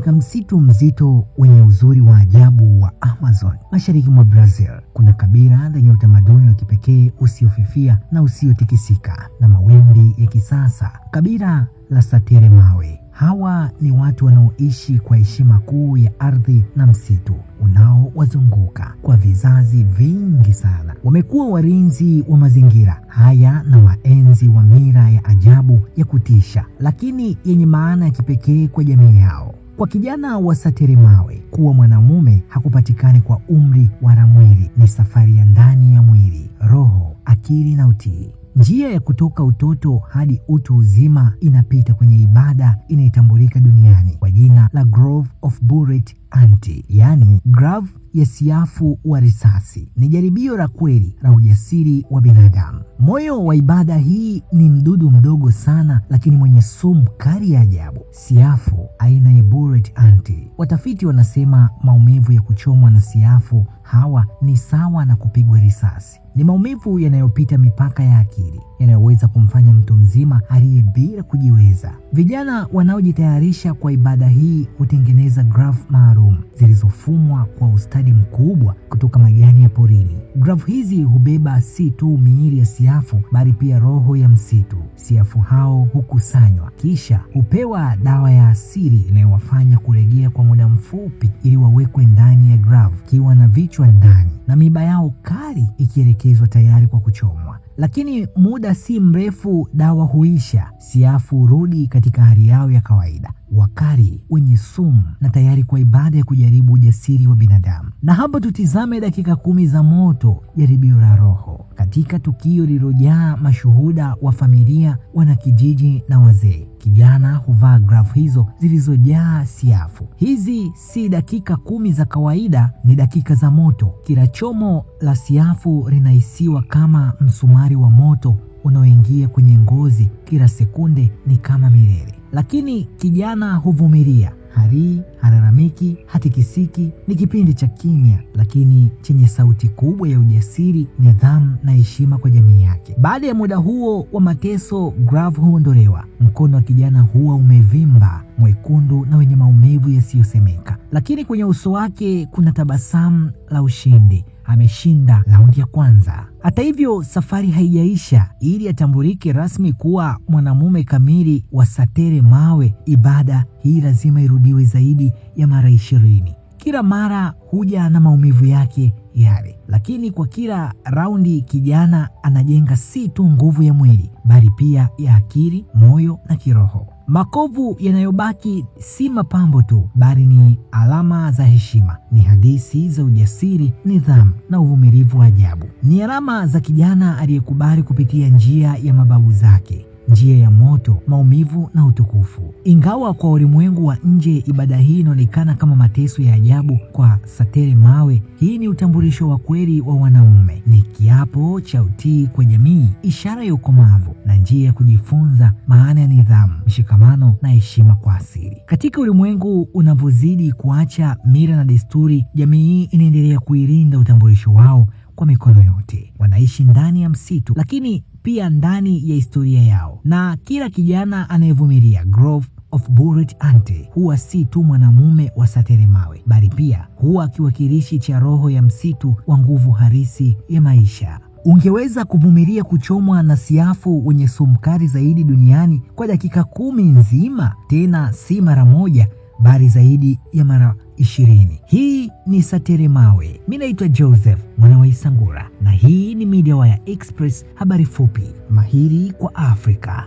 Katika msitu mzito wenye uzuri wa ajabu wa Amazon, mashariki mwa Brazil, kuna kabila lenye utamaduni wa kipekee usiofifia na usiotikisika na mawimbi ya kisasa, kabila la Sateremawe. Hawa ni watu wanaoishi kwa heshima kuu ya ardhi na msitu unaowazunguka kwa vizazi vingi sana. Wamekuwa walinzi wa mazingira haya na waenzi wa mila ya ajabu ya kutisha, lakini yenye maana ya kipekee kwa jamii yao. Kwa kijana wa Sateremawe, kuwa mwanamume hakupatikani kwa umri wala mwili. Ni safari ya ndani ya mwili, roho, akili na utii. Njia ya kutoka utoto hadi utu uzima inapita kwenye ibada inayotambulika duniani kwa jina la Grove of Bullet Ant, yani grave ya siafu wa risasi. Ni jaribio la kweli la ujasiri wa binadamu. Moyo wa ibada hii ni mdudu mdogo sana, lakini mwenye sumu kali ya ajabu, siafu aina ya Bullet Ant. Watafiti wanasema maumivu ya kuchomwa na siafu hawa ni sawa na kupigwa risasi. Ni maumivu yanayopita mipaka ya akili, yanayoweza kumfanya mtu mzima aliye bila kujiweza. Vijana wanaojitayarisha kwa ibada hii hutengeneza grafu maalum zilizofumwa kwa ustadi mkubwa kutoka majani ya porini. Grafu hizi hubeba si tu miili ya siafu, bali pia roho ya msitu. Siafu hao hukusanywa, kisha hupewa dawa ya asili inayowafanya kurejea kwa muda mfupi, ili wawekwe ndani ya grafu kiwa na vichwa ndani na miiba yao kali ikielekezwa tayari kwa kuchomwa. Lakini muda si mrefu dawa huisha, siafu hurudi katika hali yao ya kawaida, wakali, wenye sumu na tayari kwa ibada ya kujaribu ujasiri wa binadamu. Na hapa tutizame dakika 10 za moto, jaribio la roho, katika tukio lililojaa mashuhuda wa familia, wanakijiji na wazee. Kijana huvaa grafu hizo zilizojaa siafu. Hizi si dakika 10 za kawaida, ni dakika za moto. Kila chomo la siafu linahisiwa kama msumari wa moto unaoingia kwenye ngozi. Kila sekunde ni kama milele. Lakini kijana huvumilia, halalamiki, hatikisiki. Ni kipindi cha kimya, lakini chenye sauti kubwa ya ujasiri, nidhamu na heshima kwa jamii yake. Baada ya muda huo wa mateso, grafu huondolewa. Mkono wa kijana huwa umevimba, mwekundu na wenye maumivu yasiyosemeka, lakini kwenye uso wake kuna tabasamu la ushindi. Ameshinda raundi ya kwanza. Hata hivyo, safari haijaisha. Ili atambulike rasmi kuwa mwanamume kamili wa Sateremawe, ibada hii lazima irudiwe zaidi ya mara 20. Kila mara huja na maumivu yake yale, lakini kwa kila raundi kijana anajenga si tu nguvu ya mwili, bali pia ya akili, moyo na kiroho. Makovu yanayobaki si mapambo tu, bali ni alama za heshima, ni hadithi za ujasiri, nidhamu na uvumilivu wa ajabu. Ni alama za kijana aliyekubali kupitia njia ya mababu zake, njia ya moto, maumivu na utukufu. Ingawa kwa ulimwengu wa nje ibada hii inaonekana kama mateso ya ajabu, kwa Sateremawe hii ni utambulisho wa kweli wa wanaume. Ni kiapo cha utii kwa jamii, ishara ya ukomavu na njia ya kujifunza maana ya nidhamu, mshikamano na heshima kwa asili. Katika ulimwengu unavyozidi kuacha mila na desturi, jamii hii inaendelea kuilinda utambulisho wao kwa mikono yote. Wanaishi ndani ya msitu, lakini pia ndani ya historia yao. Na kila kijana anayevumilia Grove of Bullet Ant huwa si tu mwanamume wa Sateremawe, bali pia huwa kiwakilishi cha roho ya msitu wa nguvu halisi ya maisha. Ungeweza kuvumilia kuchomwa na siafu wenye sumu kali zaidi duniani kwa dakika 10 nzima, tena si mara moja, bali zaidi ya mara 20. Hii ni Sateremawe. Mimi naitwa Joseph mwana wa Isangura, na hii ni Media Wire Express, habari fupi mahiri kwa Afrika.